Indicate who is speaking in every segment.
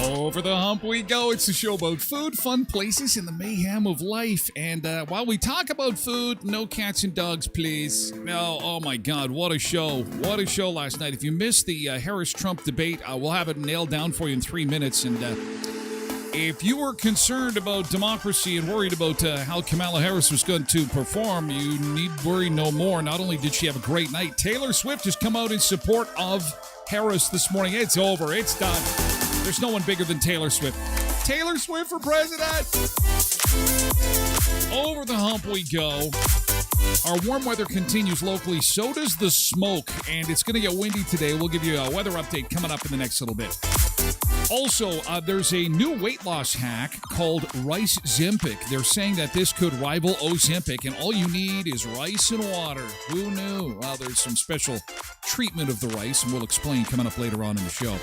Speaker 1: Over the hump we go. It's a show about food, fun places, and the mayhem of life. And while we talk about food, no cats and dogs, please. No, oh my God, what a show. What a show last night. If you missed the Harris-Trump debate, we'll have it nailed down for you in 3 minutes. And if you were concerned about democracy and worried about how Kamala Harris was going to perform, you need worry no more. Not only did she have a great night, Taylor Swift has come out in support of Harris this morning. It's over. It's done. There's no one bigger than Taylor Swift. Taylor Swift for president! Over the hump we go. Our warm weather continues locally. So does the smoke. And it's going to get windy today. We'll give you a weather update coming up in the next little bit. Also, there's a new weight loss hack called Rice Zempic. They're saying that this could rival Ozempic, and all you need is rice and water. Who knew? Well, there's some special treatment of the rice, and we'll explain coming up later on in the show.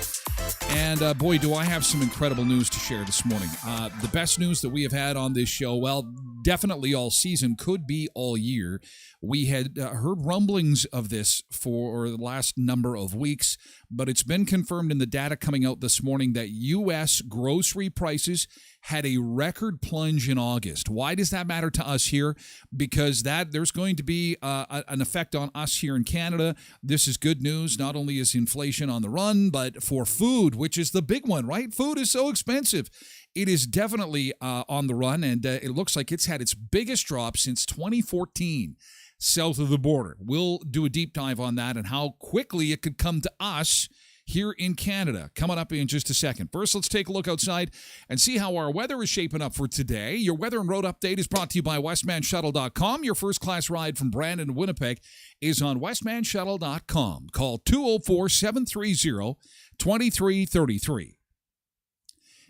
Speaker 1: And boy, do I have some incredible news to share this morning. The best news that we have had on this show, well, definitely all season, could be all year. We had heard rumblings of this for the last number of weeks, but it's been confirmed in the data coming out this morning that U.S. grocery prices had a record plunge in August. Why does that matter to us here? Because there's going to be an effect on us here in Canada. This is good news. Not only is inflation on the run, but for food, which is the big one, right? Food is so expensive. It is definitely on the run, and it looks like it's had its biggest drop since 2014 south of the border. We'll do a deep dive on that and how quickly it could come to us here in Canada. Coming up in just a second. First, let's take a look outside and see how our weather is shaping up for today. Your weather and road update is brought to you by voicemanusa.com. Your first-class ride from Brandon to Winnipeg is on voicemanusa.com. Call 204-730-2333.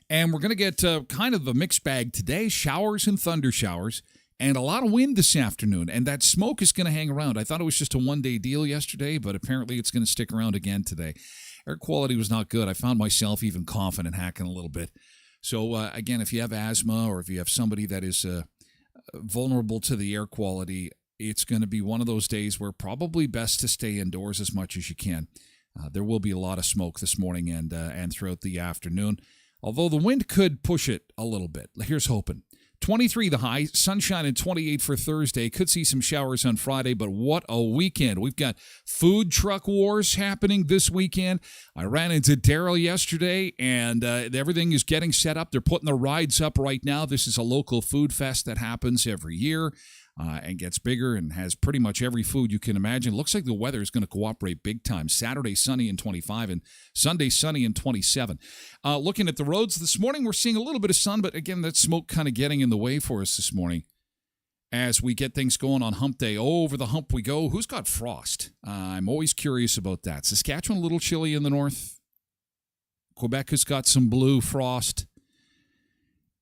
Speaker 1: And we're going to get kind of a mixed bag today. Showers and thunder showers. And a lot of wind this afternoon, and that smoke is going to hang around. I thought it was just a one-day deal yesterday, but apparently it's going to stick around again today. Air quality was not good. I found myself even coughing and hacking a little bit. So, again, if you have asthma or if you have somebody that is vulnerable to the air quality, it's going to be one of those days where probably best to stay indoors as much as you can. There will be a lot of smoke this morning and throughout the afternoon, although the wind could push it a little bit. Here's hoping. 23 the high, sunshine and 28 for Thursday. Could see some showers on Friday, but what a weekend. We've got food truck wars happening this weekend. I ran into Daryl yesterday, and everything is getting set up. They're putting the rides up right now. This is a local food fest that happens every year. And gets bigger and has pretty much every food you can imagine. Looks like the weather is going to cooperate big time. Saturday, sunny and 25, and Sunday, sunny and 27. Looking at the roads this morning, we're seeing a little bit of sun, but again, that smoke kind of getting in the way for us this morning as we get things going on hump day. Over the hump we go. Who's got frost? I'm always curious about that. Saskatchewan, a little chilly in the north. Quebec has got some blue frost.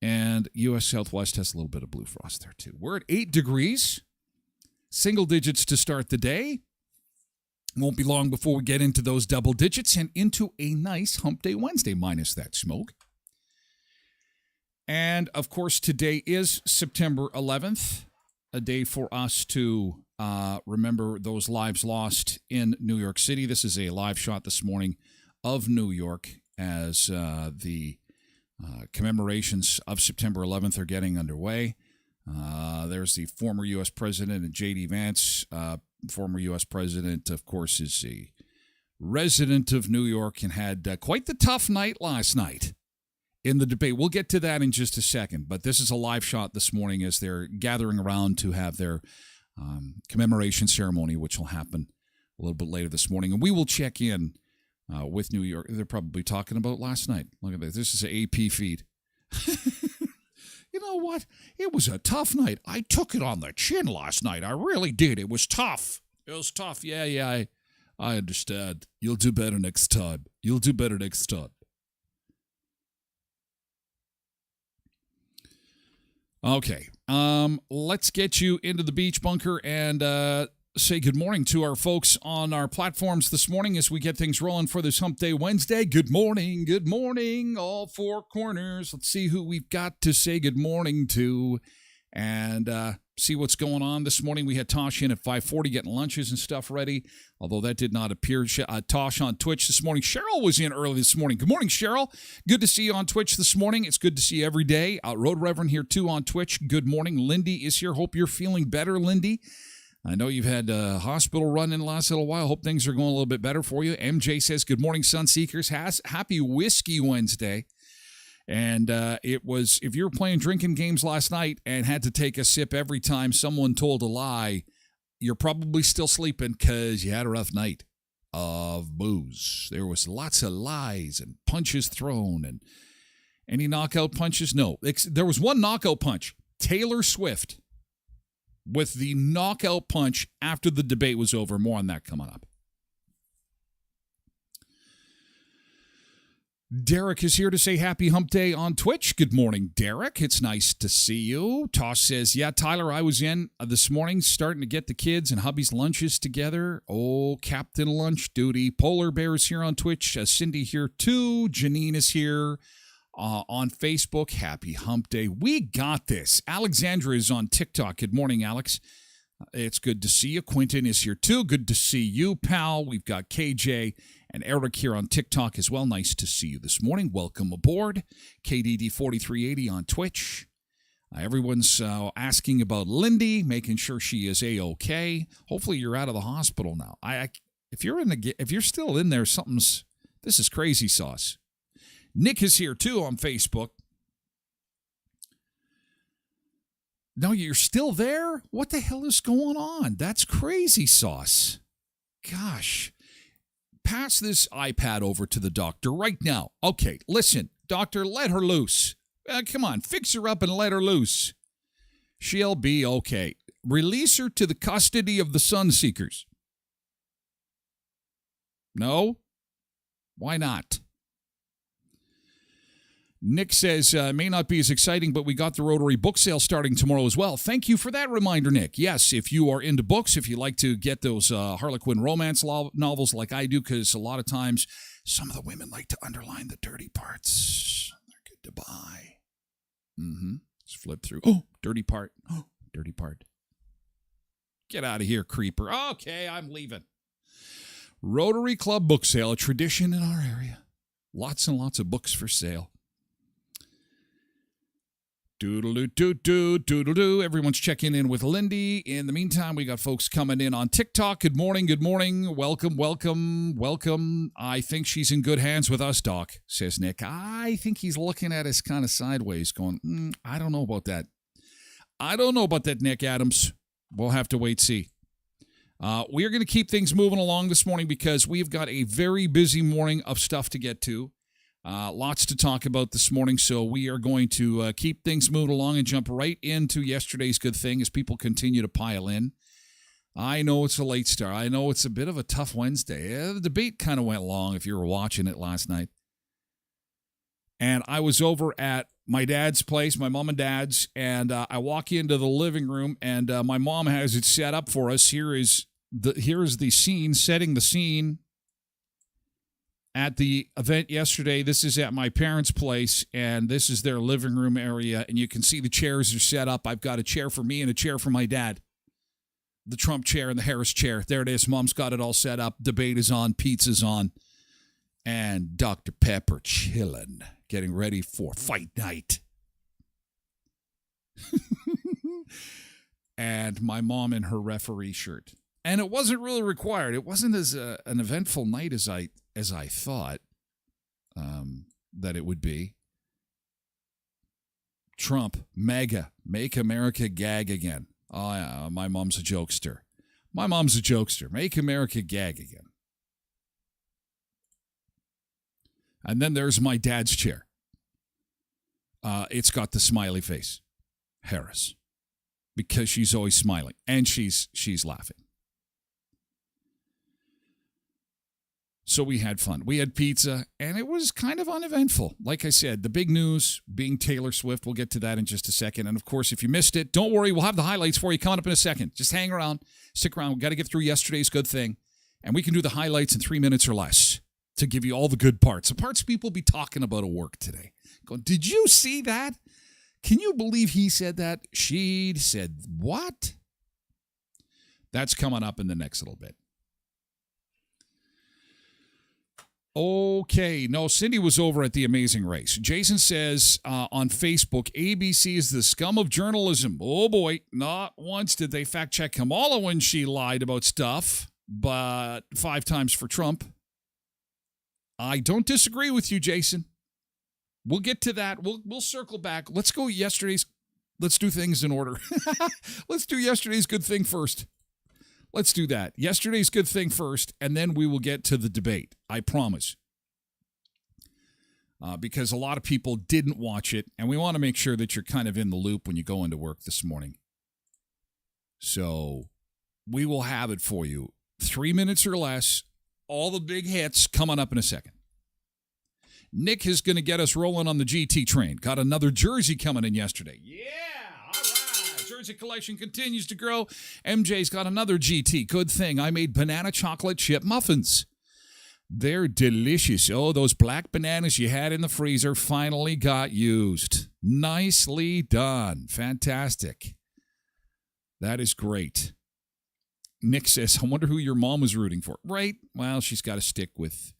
Speaker 1: And U.S. Southwest has a little bit of blue frost there, too. We're at 8 degrees, single digits to start the day. Won't be long before we get into those double digits and into a nice Hump Day Wednesday, minus that smoke. And, of course, today is September 11th, a day for us to remember those lives lost in New York City. This is a live shot this morning of New York as the commemorations of September 11th are getting underway. There's the former U.S. President and J.D. Vance. Former U.S. President, of course, is a resident of New York and had quite the tough night last night in the debate. We'll get to that in just a second, but this is a live shot this morning as they're gathering around to have their commemoration ceremony, which will happen a little bit later this morning. And we will check in with New York. They're probably talking about last night. Look at this. This is an AP feed. You know what? It was a tough night. I took it on the chin last night. I really did. It was tough. It was tough. Yeah. I understand. You'll do better next time. You'll do better next time. Okay. Let's get you into the beach bunker and say good morning to our folks on our platforms this morning as we get things rolling for this Hump Day Wednesday. Good morning, all four corners. Let's see who we've got to say good morning to and see what's going on this morning. We had Tosh in at 5:40 getting lunches and stuff ready, although that did not appear. Tosh on Twitch this morning. Cheryl was in early this morning. Good morning, Cheryl. Good to see you on Twitch this morning. It's good to see you every day. Road Reverend here too on Twitch. Good morning. Lindy is here. Hope you're feeling better, Lindy. I know you've had a hospital run in the last little while. Hope things are going a little bit better for you. MJ says, good morning, Sunseekers. Happy Whiskey Wednesday. And it was, if you were playing drinking games last night and had to take a sip every time someone told a lie, you're probably still sleeping because you had a rough night of booze. There was lots of lies and punches thrown. And any knockout punches? No. There was one knockout punch. Taylor Swift. With the knockout punch after the debate was over. More on that coming up. Derek is here to say happy hump day on Twitch. Good morning, Derek. It's nice to see you. Tosh says, yeah, Tyler, I was in this morning starting to get the kids and hubby's lunches together. Oh, Captain Lunch Duty. Polar Bear is here on Twitch. Cindy here too. Janine is here. On Facebook, happy hump day. We got this. Alexandra is on TikTok. Good morning, Alex. It's good to see you. Quentin is here too. Good to see you, pal. We've got KJ and Eric here on TikTok as well. Nice to see you this morning. Welcome aboard. KDD4380 on Twitch. Everyone's asking about Lindy, making sure she is A-OK. Hopefully you're out of the hospital now. If you're still in there, this is crazy sauce. Nick is here, too, on Facebook. No, you're still there? What the hell is going on? That's crazy sauce. Gosh. Pass this iPad over to the doctor right now. Okay, listen, doctor, let her loose. Come on, fix her up and let her loose. She'll be okay. Release her to the custody of the Sunseekers. No? Why not? Nick says, may not be as exciting, but we got the Rotary book sale starting tomorrow as well. Thank you for that reminder, Nick. Yes, if you are into books, if you like to get those Harlequin romance novels like I do, because a lot of times some of the women like to underline the dirty parts. They're good to buy. Let's flip through. Oh, dirty part. Oh, dirty part. Get out of here, creeper. Okay, I'm leaving. Rotary Club book sale, a tradition in our area. Lots and lots of books for sale. Doodle-doo. Everyone's checking in with Lindy. In the meantime, we got folks coming in on TikTok. Good morning. Welcome. I think she's in good hands with us, Doc, says Nick. I think he's looking at us kind of sideways going, I don't know about that. Nick Adams. We'll have to wait see. We are going to keep things moving along this morning because we've got a very busy morning of stuff to get to. Lots to talk about this morning, so we are going to keep things moving along and jump right into yesterday's good thing as people continue to pile in. I know it's a late start. I know it's a bit of a tough Wednesday. The debate kind of went long if you were watching it last night. And I was over at my dad's place, my mom and dad's, and I walk into the living room, and my mom has it set up for us. Here is the scene, setting the scene. At the event yesterday, this is at my parents' place, and this is their living room area, and you can see the chairs are set up. I've got a chair for me and a chair for my dad. The Trump chair and the Harris chair. There it is. Mom's got it all set up. Debate is on. Pizza's on. And Dr. Pepper chilling, getting ready for fight night. And my mom in her referee shirt. And it wasn't really required. It wasn't as an eventful night as I thought that it would be. Trump, MAGA, Make America Gag Again. Oh, yeah, my mom's a jokester. Make America gag again. And then there's my dad's chair. It's got the smiley face. Harris. Because she's always smiling. And she's laughing. So we had fun. We had pizza, and it was kind of uneventful. Like I said, the big news being Taylor Swift. We'll get to that in just a second. And, of course, if you missed it, don't worry. We'll have the highlights for you coming up in a second. Just hang around. Stick around. We've got to get through yesterday's good thing. And we can do the highlights in 3 minutes or less to give you all the good parts. The parts people be talking about at work today. Going, did you see that? Can you believe he said that? She said what? That's coming up in the next little bit. Okay, no, Cindy was over at The Amazing Race. Jason says on Facebook, ABC is the scum of journalism. Oh boy, not once did they fact check Kamala when she lied about stuff, but 5 times for Trump. I don't disagree with you, Jason. We'll get to that. We'll circle back. Let's do things in order. Let's do yesterday's good thing first. Let's do that. Yesterday's good thing first, and then we will get to the debate. I promise. Because a lot of people didn't watch it, and we want to make sure that you're kind of in the loop when you go into work this morning. So we will have it for you. 3 minutes or less. All the big hits coming up in a second. Nick is going to get us rolling on the GT train. Got another jersey coming in yesterday. Yeah! Jersey collection continues to grow. MJ's got another GT. Good thing. I made banana chocolate chip muffins. They're delicious. Oh, those black bananas you had in the freezer finally got used. Nicely done. Fantastic. That is great. Nick says, I wonder who your mom was rooting for. Right? Well, she's got to stick with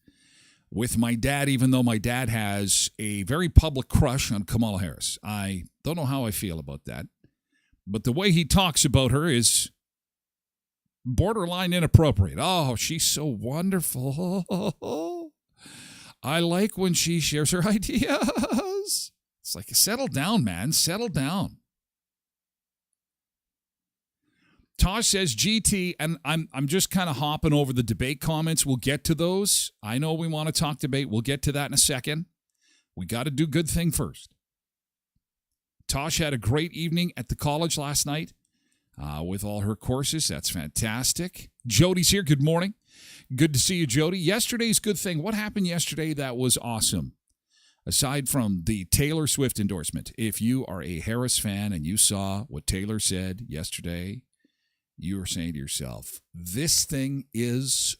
Speaker 1: my dad, even though my dad has a very public crush on Kamala Harris. I don't know how I feel about that. But the way he talks about her is borderline inappropriate. Oh, she's so wonderful. I like when she shares her ideas. It's like, settle down, man. Settle down. Tosh says GT, and I'm just kind of hopping over the debate comments. We'll get to those. I know we want to talk debate. We'll get to that in a second. We got to do good thing first. Tosh had a great evening at the college last night with all her courses. That's fantastic. Jody's here. Good morning. Good to see you, Jody. Yesterday's good thing. What happened yesterday that was awesome? Aside from the Taylor Swift endorsement, if you are a Harris fan and you saw what Taylor said yesterday, you are saying to yourself, this thing is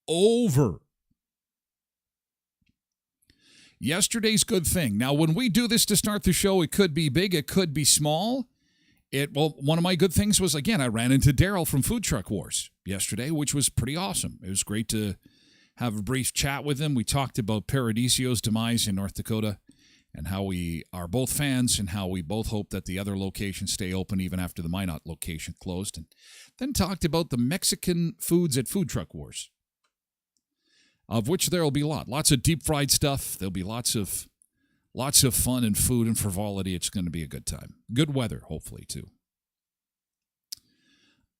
Speaker 1: over. Yesterday's good thing. Now, when we do this to start the show, it could be big, it could be small. One of my good things was, again, I ran into Daryl from Food Truck Wars yesterday, which was pretty awesome. It was great to have a brief chat with him. We talked about Paradisio's demise in North Dakota and how we are both fans and how we both hope that the other locations stay open even after the Minot location closed. And then talked about the Mexican foods at Food Truck Wars, of which there will be a lot. Lots of deep fried stuff. There'll be lots of fun and food and frivolity. It's going to be a good time. Good weather, hopefully, too.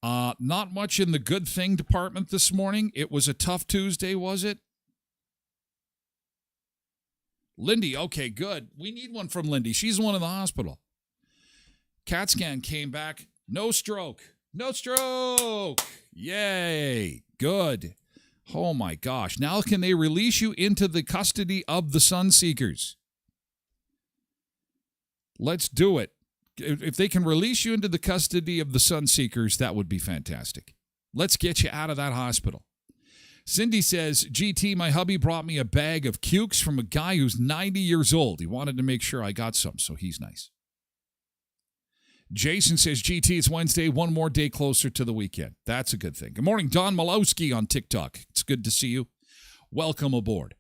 Speaker 1: Not much in the good thing department this morning. It was a tough Tuesday, was it? Lindy, okay, good. We need one from Lindy. She's the one in the hospital. CAT scan came back. No stroke. No stroke. Yay. Good. Oh, my gosh. Now can they release you into the custody of the Sunseekers? Let's do it. If they can release you into the custody of the Sunseekers, that would be fantastic. Let's get you out of that hospital. Cindy says, GT, my hubby brought me a bag of cukes from a guy who's 90 years old. He wanted to make sure I got some, so he's nice. Jason says, GT, it's Wednesday, one more day closer to the weekend. That's a good thing. Good morning, Don Malowski on TikTok. It's good to see you. Welcome aboard.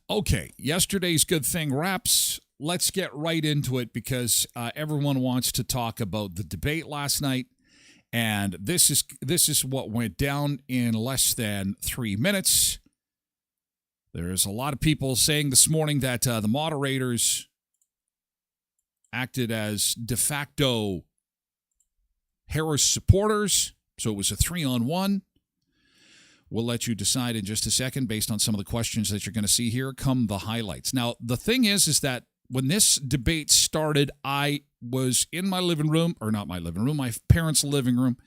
Speaker 1: Okay, yesterday's good thing wraps. Let's get right into it because everyone wants to talk about the debate last night, and this is what went down in less than 3 minutes. There's a lot of people saying this morning that the moderators acted as de facto Harris supporters, so it was a 3-on-1. We'll let you decide in just a second based on some of the questions that you're going to see here. Come the highlights. Now, the thing is that when this debate started, I was in my living room, or not my living room, my parents' living room,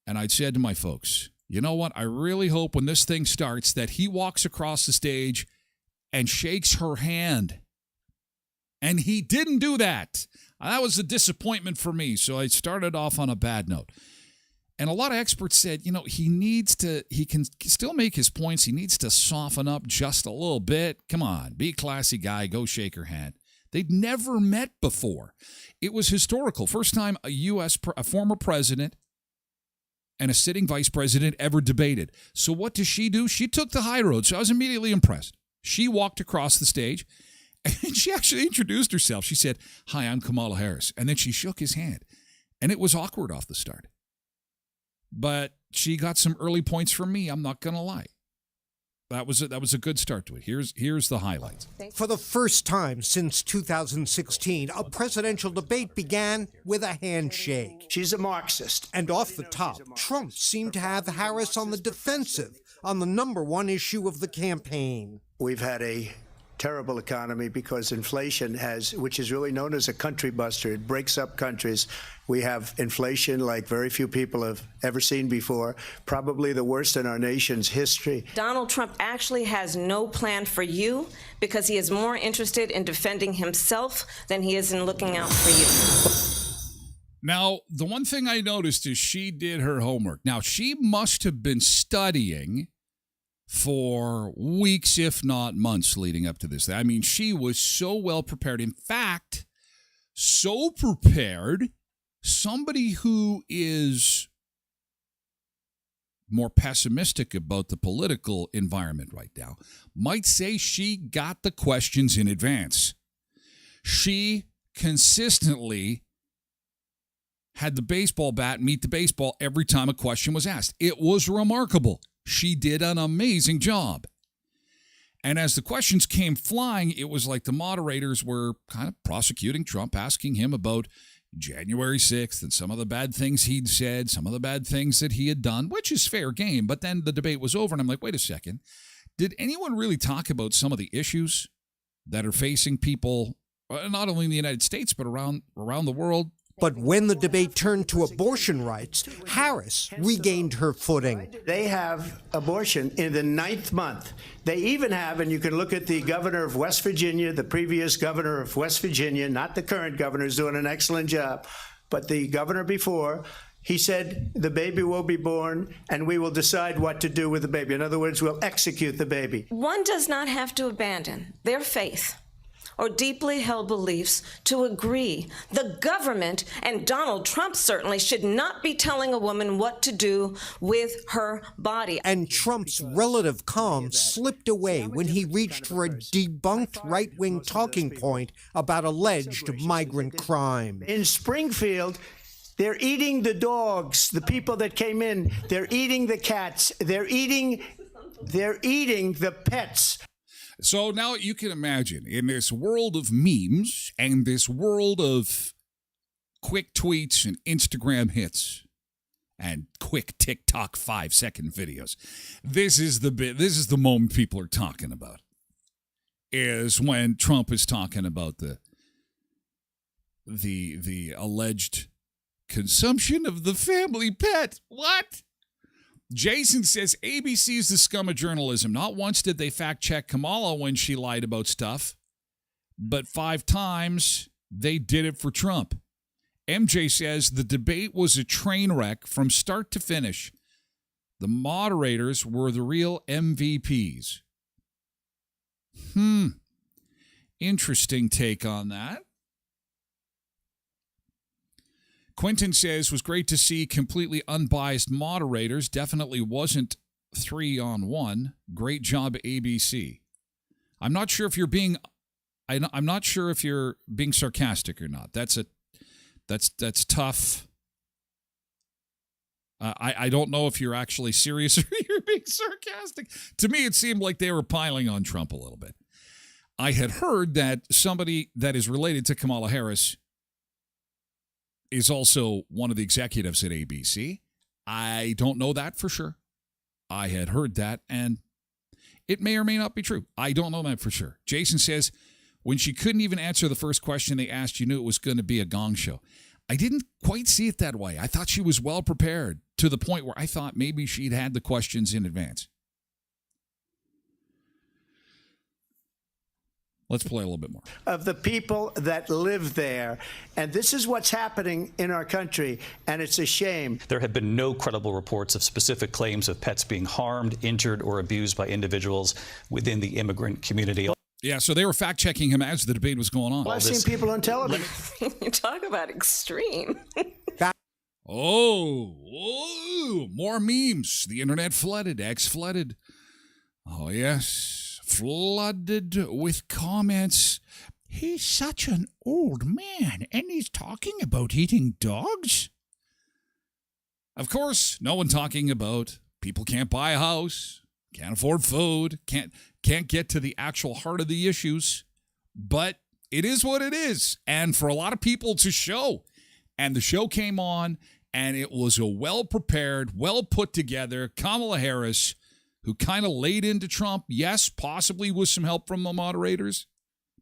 Speaker 1: and I'd said to my folks, you know what, I really hope when this thing starts that he walks across the stage and shakes her hand. And he didn't do that. That was a disappointment for me, so I started off on a bad note. And a lot of experts said, you know, he can still make his points. He needs to soften up just a little bit. Come on, be a classy guy, go shake her hand. They'd never met before. It was historical. First time a former president and a sitting vice president ever debated. So what does she do? She took the high road. So I was immediately impressed. She walked across the stage and she actually introduced herself. She said, "Hi, I'm Kamala Harris." And then she shook his hand. And it was awkward off the start. But she got some early points from me, I'm not going to lie. That was a good start to it. Here's the highlights.
Speaker 2: For the first time since 2016, a presidential debate began with a handshake.
Speaker 3: She's a Marxist.
Speaker 2: And off the top, Trump seemed to have Harris on the defensive on the number one issue of the campaign.
Speaker 3: We've had a terrible economy because inflation which is really known as a country buster. It breaks up countries. We have inflation like very few people have ever seen before, probably the worst in our nation's history.
Speaker 4: Donald Trump actually has no plan for you because he is more interested in defending himself than he is in looking out for you.
Speaker 1: Now, the one thing I noticed is she did her homework. Now, she must have been studying for weeks, if not months, leading up to this. I mean, she was so well prepared. In fact, so prepared, somebody who is more pessimistic about the political environment right now might say she got the questions in advance. She consistently had the baseball bat meet the baseball every time a question was asked. It was remarkable. She did an amazing job. And as the questions came flying, it was like the moderators were kind of prosecuting Trump, asking him about January 6th and some of the bad things he'd said, some of the bad things that he had done, which is fair game. But then the debate was over, and I'm like, wait a second. Did anyone really talk about some of the issues that are facing people, not only in the United States, but around the world?
Speaker 2: But when the debate turned to abortion rights, Harris regained her footing.
Speaker 3: They have abortion in the 9th month. They even have, and you can look at the governor of West Virginia, the previous governor of West Virginia, not the current governor, is doing an excellent job, but the governor before, he said the baby will be born and we will decide what to do with the baby. In other words, we'll execute the baby.
Speaker 4: One does not have to abandon their faith or deeply held beliefs to agree. The government, and Donald Trump certainly, should not be telling a woman what to do with her body.
Speaker 2: And Trump's relative calm slipped away when he reached for a debunked right-wing talking point about alleged migrant crime.
Speaker 3: In Springfield, they're eating the dogs, the people that came in. They're eating the cats. They're eating the pets.
Speaker 1: So now you can imagine, in this world of memes and this world of quick tweets and Instagram hits and quick TikTok 5-second videos, this is the moment people are talking about, is when Trump is talking about the alleged consumption of the family pet. What? Jason says ABC is the scum of journalism. Not once did they fact check Kamala when she lied about stuff, but 5 times they did it for Trump. MJ says the debate was a train wreck from start to finish. The moderators were the real MVPs. Interesting take on that. Quentin says, was great to see completely unbiased moderators. Definitely wasn't 3-on-1. Great job, ABC. I'm not sure if you're being sarcastic or not. That's tough. I don't know if you're actually serious or you're being sarcastic. To me, it seemed like they were piling on Trump a little bit. I had heard that somebody that is related to Kamala Harris is also one of the executives at ABC. I don't know that for sure. I had heard that, and it may or may not be true. I don't know that for sure. Jason says, when she couldn't even answer the first question they asked, you knew it was going to be a gong show. I didn't quite see it that way. I thought she was well prepared to the point where I thought maybe she'd had the questions in advance. Let's play a little bit more.
Speaker 3: Of the people that live there. And this is what's happening in our country, and it's a shame.
Speaker 5: There have been no credible reports of specific claims of pets being harmed, injured, or abused by individuals within the immigrant community.
Speaker 1: Yeah, so they were fact-checking him as the debate was going on.
Speaker 3: Well, I've seen people on television.
Speaker 4: You talk about extreme.
Speaker 1: Oh, more memes. The internet flooded. X flooded. Oh, yes. Flooded with comments. He's such an old man, and he's talking about eating dogs? Of course, no one talking about people can't buy a house, can't afford food, can't get to the actual heart of the issues. But it is what it is. And for a lot of people to show. And the show came on, and it was a well-prepared, well-put-together Kamala Harris who kind of laid into Trump, yes, possibly with some help from the moderators,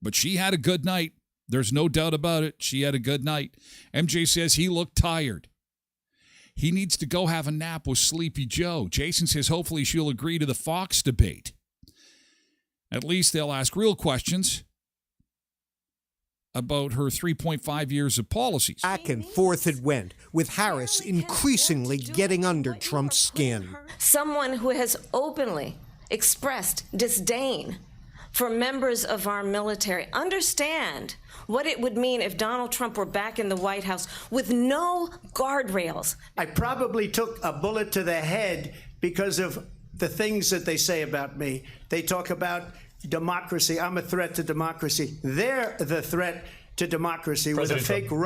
Speaker 1: but she had a good night. There's no doubt about it. She had a good night. MJ says he looked tired. He needs to go have a nap with Sleepy Joe. Jason says hopefully she'll agree to the Fox debate. At least they'll ask real questions about her 3.5 years of policies.
Speaker 2: Back and forth it went, with Harris increasingly getting under Trump's skin.
Speaker 4: Someone who has openly expressed disdain for members of our military. Understand what it would mean if Donald Trump were back in the White House with no guardrails.
Speaker 3: I probably took a bullet to the head because of the things that they say about me. They talk about democracy. I'm a threat to democracy. They're the threat to democracy President with a fake Trump.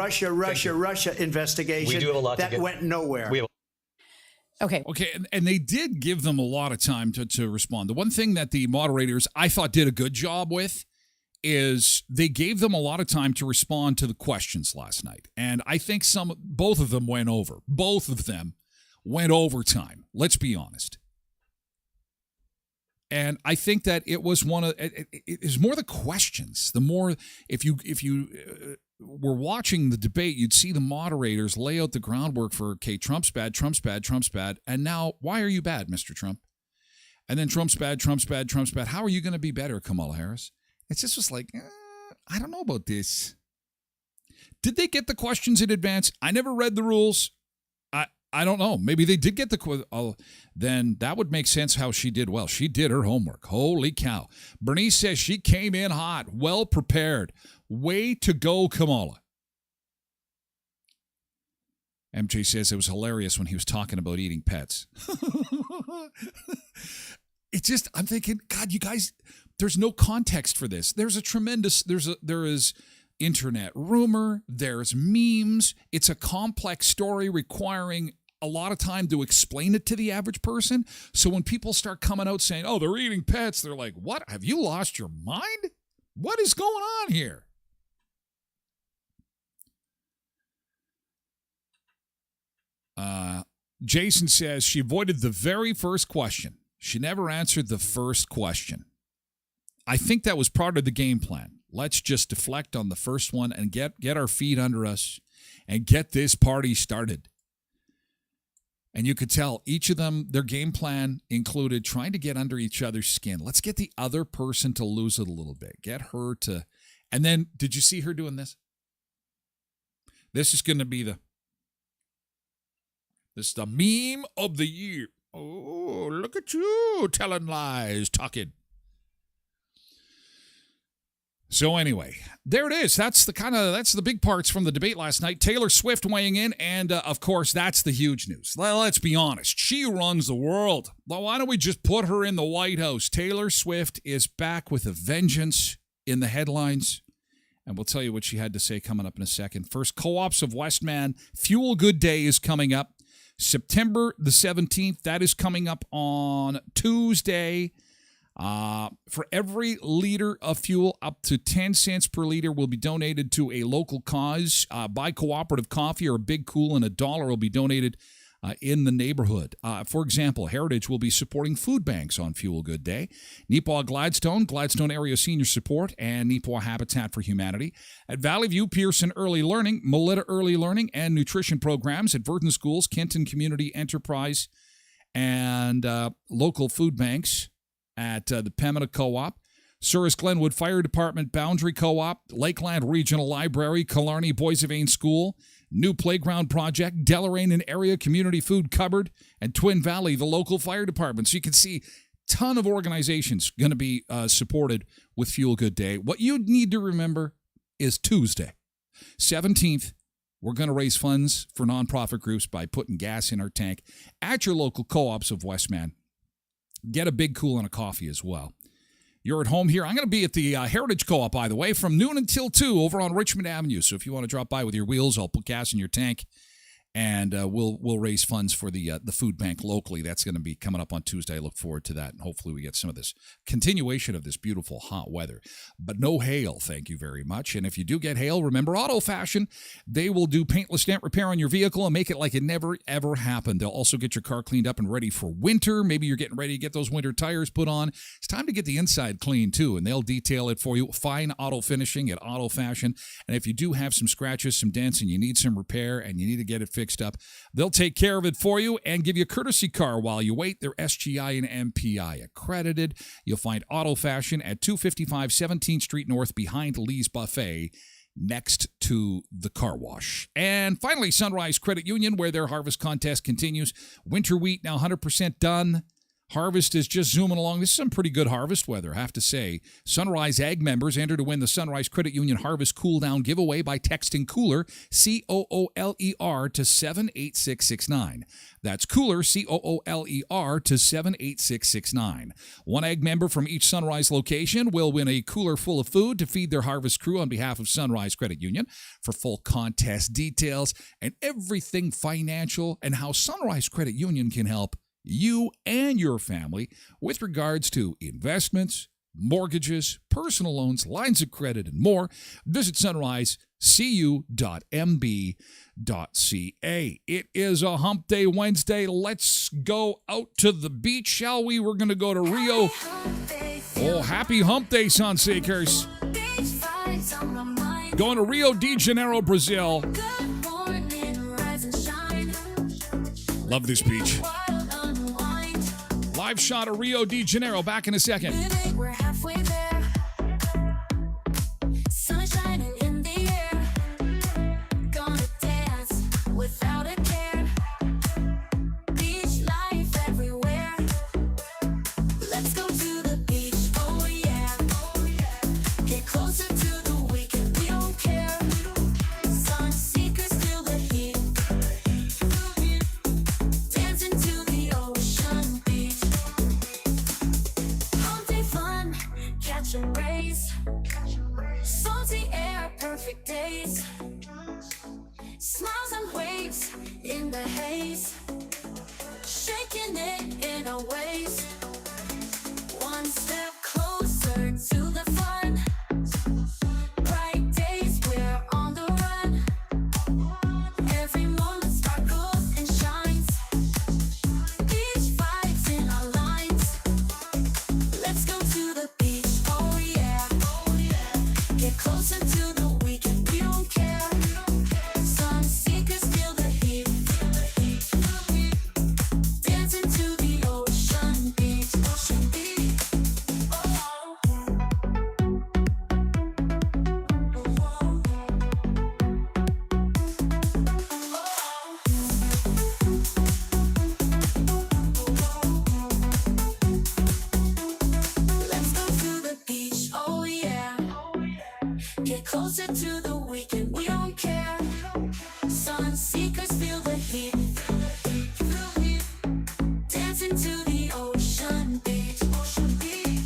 Speaker 3: Russia investigation that went nowhere.
Speaker 1: Okay, and they did give them a lot of time to respond. The one thing that the moderators, I thought, did a good job with is they gave them a lot of time to respond to the questions last night. And I think both of them went over. Both of them went overtime. Let's be honest. And I think that it was it is more the questions. The more, if you were watching the debate, you'd see the moderators lay out the groundwork for, okay, Trump's bad, Trump's bad, Trump's bad. And now, why are you bad, Mr. Trump? And then Trump's bad, Trump's bad, Trump's bad. How are you going to be better, Kamala Harris? It's just like, I don't know about this. Did they get the questions in advance? I never read the rules. I don't know. Maybe they did get the then that would make sense how she did well. She did her homework. Holy cow. Bernice says she came in hot, well prepared. Way to go, Kamala. MJ says it was hilarious when he was talking about eating pets. I'm thinking, God, you guys, there's no context for this. There is internet rumor, there's memes. It's a complex story requiring a lot of time to explain it to the average person. So when people start coming out saying, oh, they're eating pets, they're like, what? Have you lost your mind? What is going on here? Jason says she avoided the very first question. She never answered the first question. I think that was part of the game plan. Let's just deflect on the first one and get our feet under us and get this party started. And you could tell each of them, their game plan included trying to get under each other's skin. Let's get the other person to lose it a little bit. Get her to... And then, did you see her doing this? This is going to be the meme of the year. Oh, look at you telling lies, talking. So anyway, there it is. That's the big parts from the debate last night. Taylor Swift weighing in, and of course, that's the huge news. Let's be honest. She runs the world. Well, why don't we just put her in the White House? Taylor Swift is back with a vengeance in the headlines. And we'll tell you what she had to say coming up in a second. First, Co-ops of Westman Fuel Good Day is coming up. September the 17th, that is coming up on Tuesday. For every liter of fuel, up to 10 cents per liter will be donated to a local cause. Buy cooperative coffee or a Big Cool, and $1 will be donated in the neighborhood. For example, Heritage will be supporting food banks on Fuel Good Day. Neepawa Gladstone Area Senior Support, and Neepawa Habitat for Humanity. At Valley View, Pearson Early Learning, Melita Early Learning and Nutrition Programs. At Verdon Schools, Kenton Community Enterprise, and local food banks at the Pembina Co-op. Souris Glenwood Fire Department, Boundary Co-op, Lakeland Regional Library, Killarney Boissevain School, New Playground Project, Deloraine and Area Community Food Cupboard, and Twin Valley, the local fire department. So you can see a ton of organizations going to be supported with Fuel Good Day. What you need to remember is Tuesday, 17th, we're going to raise funds for nonprofit groups by putting gas in our tank at your local co-ops of Westman. Get a Big Cool and a coffee as well. You're at home here. I'm going to be at the Heritage Co-op, by the way, from noon until 2 over on Richmond Avenue. So if you want to drop by with your wheels, I'll put gas in your tank, and we'll raise funds for the food bank locally. That's going to be coming up on Tuesday. I look forward to that, and hopefully we get some of this continuation of this beautiful hot weather. But no hail, thank you very much. And if you do get hail, remember Auto Fashion. They will do paintless stamp repair on your vehicle and make it like it never, ever happened. They'll also get your car cleaned up and ready for winter. Maybe you're getting ready to get those winter tires put on. It's time to get the inside clean, too, and they'll detail it for you. Fine auto finishing at Auto Fashion. And if you do have some scratches, some dents, and you need some repair and you need to get it fixed up, they'll take care of it for you and give you a courtesy car while you wait. They're SGI and MPI accredited. You'll find Auto Fashion at 255 17th Street North behind Lee's Buffet, next to the car wash. And finally, Sunrise Credit Union, where their harvest contest continues. Winter wheat now 100% done. Harvest is just zooming along. This is some pretty good harvest weather, I have to say. Sunrise Ag members enter to win the Sunrise Credit Union Harvest Cool Down giveaway by texting COOLER, C-O-O-L-E-R, to 78669. That's COOLER, C-O-O-L-E-R, to 78669. One Ag member from each Sunrise location will win a cooler full of food to feed their harvest crew on behalf of Sunrise Credit Union. For full contest details and everything financial and how Sunrise Credit Union can help you and your family with regards to investments, mortgages, personal loans, lines of credit, and more, visit sunrisecu.mb.ca. It is a Hump Day Wednesday. Let's go out to the beach, shall we? We're going to go to Rio. Oh, happy Hump Day, Sunseekers. Going to Rio de Janeiro, Brazil. Love this beach. Live shot of Rio de Janeiro. Back in a second.
Speaker 6: We're halfway there. Sun shining in the air. Gonna dance without a care. perfect days. Smiles and waves in the haze. Shaking it in our ways. One step closer to the fun. Bright days, we're on the run. Every moment sparkles and shines. Beach vibes in our lines. Let's go to the beach, oh yeah. Get closer to the weekend, we don't care. Sun seekers feel the heat. Dancing to the ocean beach, ocean beach. Oh. Let's go to the beach, oh yeah. Get closer to the weekend, we don't care. Sun seekers feel the heat. Dancing to the ocean beach, ocean beach.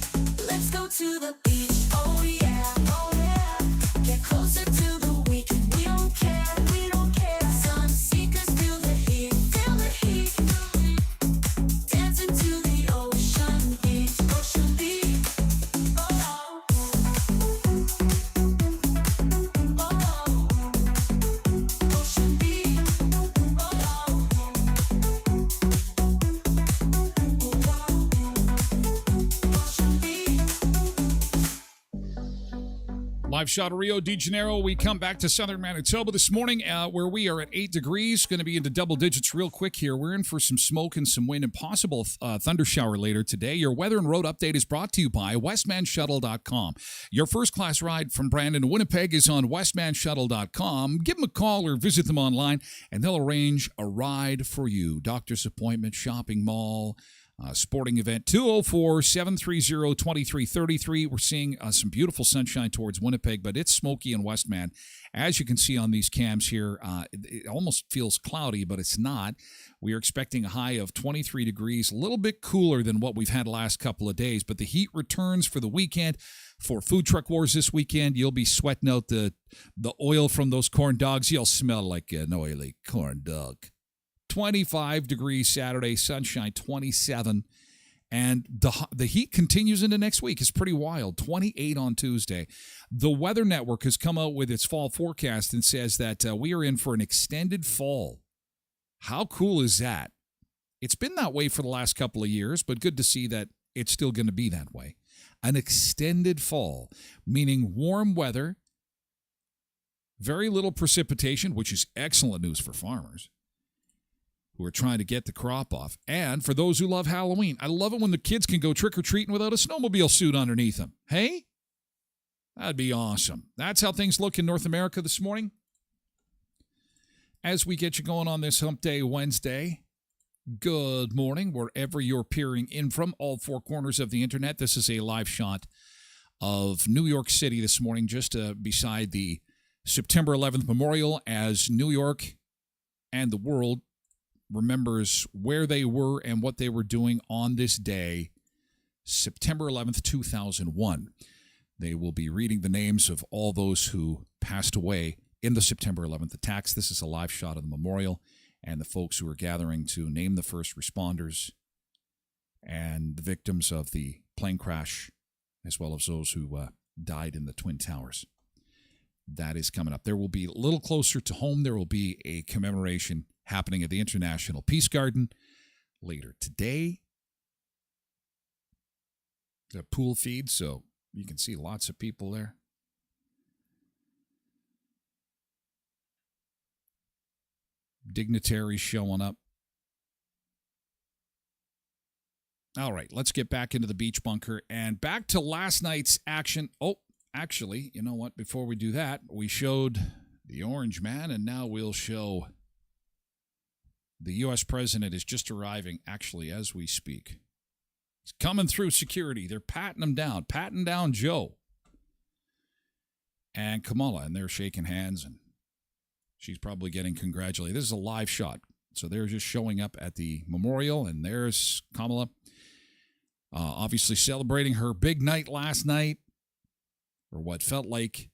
Speaker 6: Let's go to the beach, oh yeah, oh yeah. Get closer to the weekend, we don't care, we don't care. Sun seekers feel the heat, feel the heat. Dancing to the ocean beach, ocean beach. Oh. Ocean beach. Ocean beach.
Speaker 1: Live shot of Rio de Janeiro. We come back to southern Manitoba this morning where we are at 8 degrees. Going to be into double digits real quick here. We're in for some smoke and some wind and possible thunder shower later today. Your weather and road update is brought to you by voicemanusa.com. Your first class ride from Brandon to Winnipeg is on voicemanusa.com. Give them a call or visit them online and they'll arrange a ride for you. Doctor's appointment, shopping mall, sporting event. 204-730-2333. We're seeing some beautiful sunshine towards Winnipeg, but it's smoky in Westman. As you can see on these cams here, it almost feels cloudy, but it's not. We are expecting a high of 23 degrees, a little bit cooler than what we've had the last couple of days, but the heat returns for the weekend. For Food Truck Wars this weekend, you'll be sweating out the oil from those corn dogs. You'll smell like an oily corn dog. 25 degrees Saturday, sunshine 27, and the heat continues into next week. It's pretty wild. 28 on Tuesday. The Weather Network has come out with its fall forecast and says that we are in for an extended fall. How cool is that? It's been that way for the last couple of years, but good to see that it's still going to be that way. An extended fall, meaning warm weather, very little precipitation, which is excellent news for farmers who are trying to get the crop off. And for those who love Halloween, I love it when the kids can go trick-or-treating without a snowmobile suit underneath them. Hey? That'd be awesome. That's how things look in North America this morning. As we get you going on this Hump Day Wednesday, good morning, wherever you're peering in from all four corners of the internet. This is a live shot of New York City this morning, just beside the September 11th Memorial, as New York and the world remembers where they were and what they were doing on this day, September 11th, 2001. They will be reading the names of all those who passed away in the September 11th attacks. This is a live shot of the memorial and the folks who are gathering to name the first responders and the victims of the plane crash, as well as those who died in the Twin Towers. That is coming up. There will be a little closer to home. There will be a commemoration happening at the International Peace Garden later today. The pool feed, so you can see lots of people there. Dignitaries showing up. All right, let's get back into the beach bunker and back to last night's action. Oh, actually, you know what? Before we do that, we showed the orange man, and now we'll show the U.S. president is just arriving, actually, as we speak. He's coming through security. They're patting him down, patting down Joe and Kamala, and they're shaking hands, and she's probably getting congratulated. This is a live shot. So they're just showing up at the memorial, and there's Kamala, obviously celebrating her big night last night, or what felt like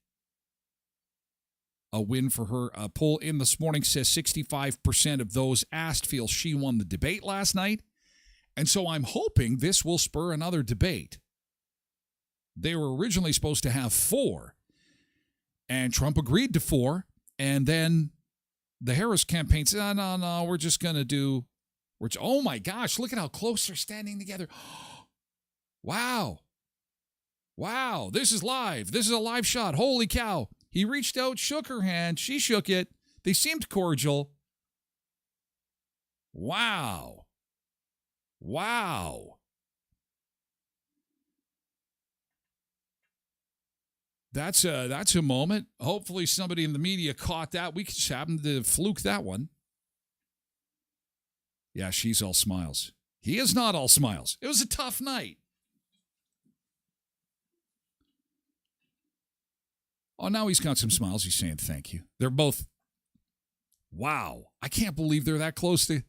Speaker 1: a win for her. A poll in this morning says 65% of those asked feel she won the debate last night. And so I'm hoping this will spur another debate. They were originally supposed to have 4, and Trump agreed to 4, and then the Harris campaign said, no, we're just going to do, oh my gosh, look at how close they're standing together. Wow, this is live. This is a live shot. Holy cow. He reached out, shook her hand. She shook it. They seemed cordial. Wow. That's a moment. Hopefully somebody in the media caught that. We just happened to fluke that one. Yeah, she's all smiles. He is not all smiles. It was a tough night. Oh, now he's got some smiles. He's saying thank you. They're both, wow. I can't believe they're that close to.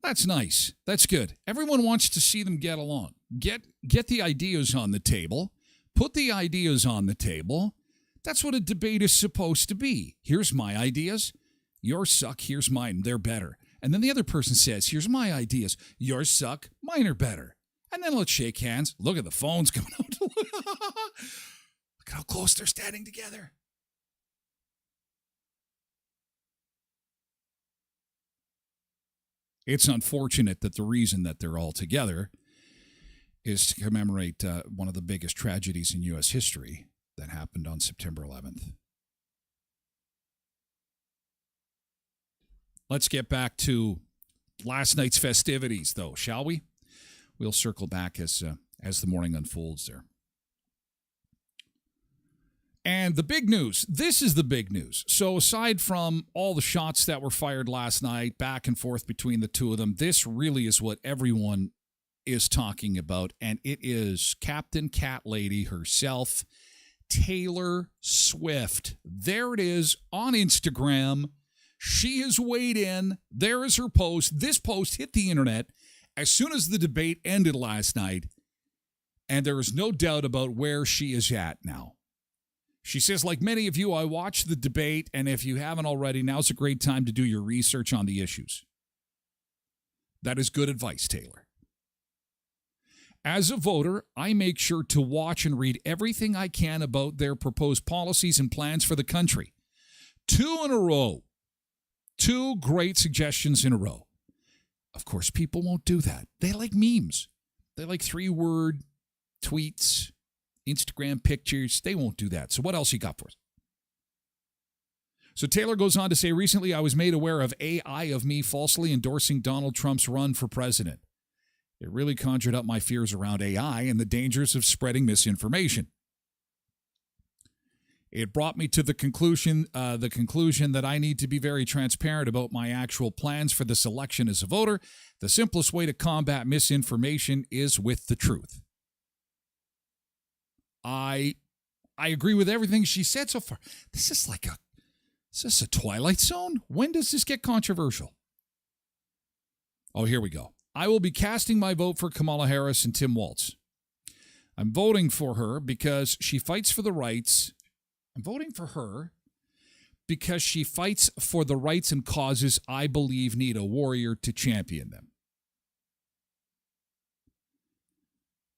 Speaker 1: That's nice. That's good. Everyone wants to see them get along. Get the ideas on the table. Put the ideas on the table. That's what a debate is supposed to be. Here's my ideas. Yours suck. Here's mine. They're better. And then the other person says, here's my ideas. Yours suck. Mine are better. And then let's shake hands. Look at the phones coming out. Look at how close they're standing together. It's unfortunate that the reason that they're all together is to commemorate one of the biggest tragedies in U.S. history that happened on September 11th. Let's get back to last night's festivities, though, shall we? We'll circle back as the morning unfolds there. And the big news, this is the big news. So aside from all the shots that were fired last night, back and forth between the two of them, this really is what everyone is talking about. And it is Captain Cat Lady herself, Taylor Swift. There it is on Instagram. She has weighed in. There is her post. This post hit the internet as soon as the debate ended last night. And there is no doubt about where she is at now. She says, like many of you, I watched the debate, and if you haven't already, now's a great time to do your research on the issues. That is good advice, Taylor. As a voter, I make sure to watch and read everything I can about their proposed policies and plans for the country. 2 in a row. 2 great suggestions in a row. Of course, people won't do that. They like memes. They like 3-word tweets. Instagram pictures, they won't do that. So what else you got for us? So Taylor goes on to say, recently I was made aware of AI of me falsely endorsing Donald Trump's run for president. It really conjured up my fears around AI and the dangers of spreading misinformation. It brought me to the conclusion that I need to be very transparent about my actual plans for this election as a voter. The simplest way to combat misinformation is with the truth. I agree with everything she said so far. Is this a Twilight Zone? When does this get controversial? Oh, here we go. I will be casting my vote for Kamala Harris and Tim Walz. I'm voting for her because she fights for the rights. I'm voting for her because she fights for the rights and causes I believe need a warrior to champion them.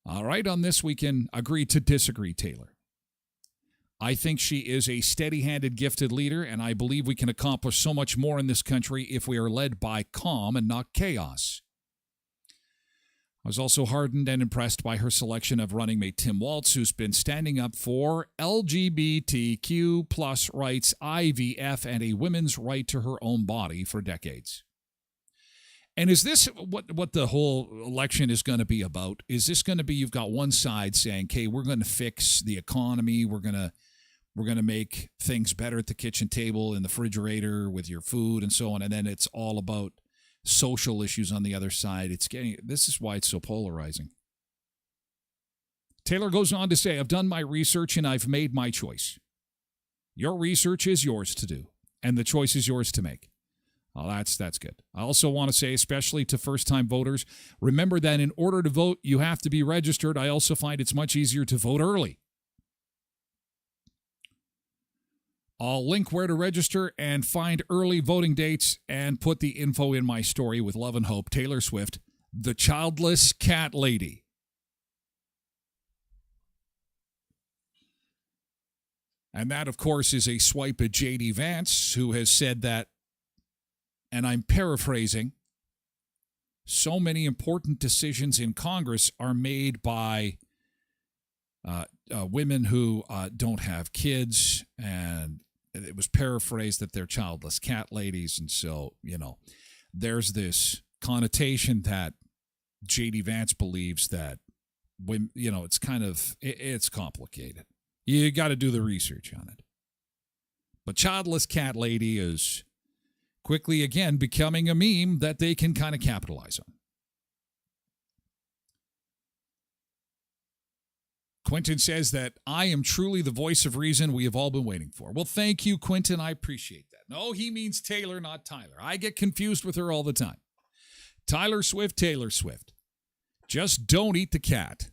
Speaker 1: All right, on this we can agree to disagree, Taylor. I think she is a steady-handed, gifted leader, and I believe we can accomplish so much more in this country if we are led by calm and not chaos. I was also heartened and impressed by her selection of running mate Tim Walz, who's been standing up for LGBTQ plus rights, IVF, and a woman's right to her own body for decades. And is this what the whole election is going to be about? Is this going to be, you've got one side saying, okay, we're going to fix the economy, we're going to make things better at the kitchen table, in the refrigerator, with your food and so on, and then it's all about social issues on the other side. This is why it's so polarizing. Taylor goes on to say, I've done my research and I've made my choice. Your research is yours to do, and the choice is yours to make. Oh, that's good. I also want to say, especially to first-time voters, remember that in order to vote, you have to be registered. I also find it's much easier to vote early. I'll link where to register and find early voting dates and put the info in my story with love and hope. Taylor Swift, the childless cat lady. And that, of course, is a swipe at J.D. Vance, who has said that, and I'm paraphrasing, so many important decisions in Congress are made by women who don't have kids, and it was paraphrased that they're childless cat ladies. And so, there's this connotation that J.D. Vance believes that, when it's kind of, it's complicated. You got to do the research on it. But childless cat lady is quickly, again, becoming a meme that they can kind of capitalize on. Quentin says that I am truly the voice of reason we have all been waiting for. Well, thank you, Quentin. I appreciate that. No, he means Taylor, not Tyler. I get confused with her all the time. Tyler Swift, Taylor Swift. Just don't eat the cat.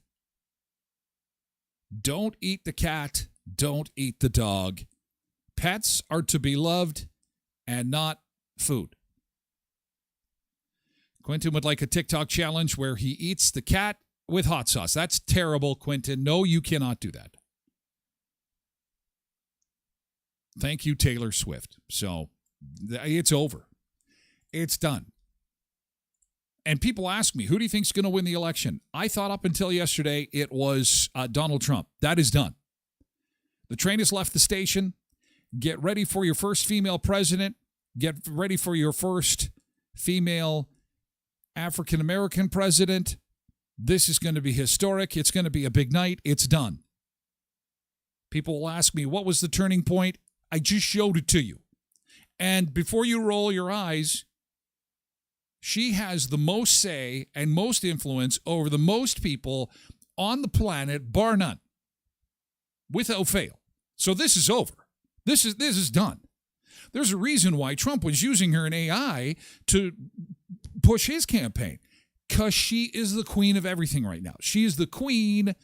Speaker 1: Don't eat the cat. Don't eat the dog. Pets are to be loved and not food. Quentin would like a TikTok challenge where he eats the cat with hot sauce. That's terrible, Quentin. No, you cannot do that. Thank you, Taylor Swift. So it's over. It's done. And people ask me, who do you think is going to win the election? I thought up until yesterday it was Donald Trump. That is done. The train has left the station. Get ready for your first female president. Get ready for your first female African-American president. This is going to be historic. It's going to be a big night. It's done. People will ask me, what was the turning point? I just showed it to you. And before you roll your eyes, she has the most say and most influence over the most people on the planet, bar none, without fail. So this is over. This is done. There's a reason why Trump was using her in AI to push his campaign, because she is the queen of everything right now. She is the queen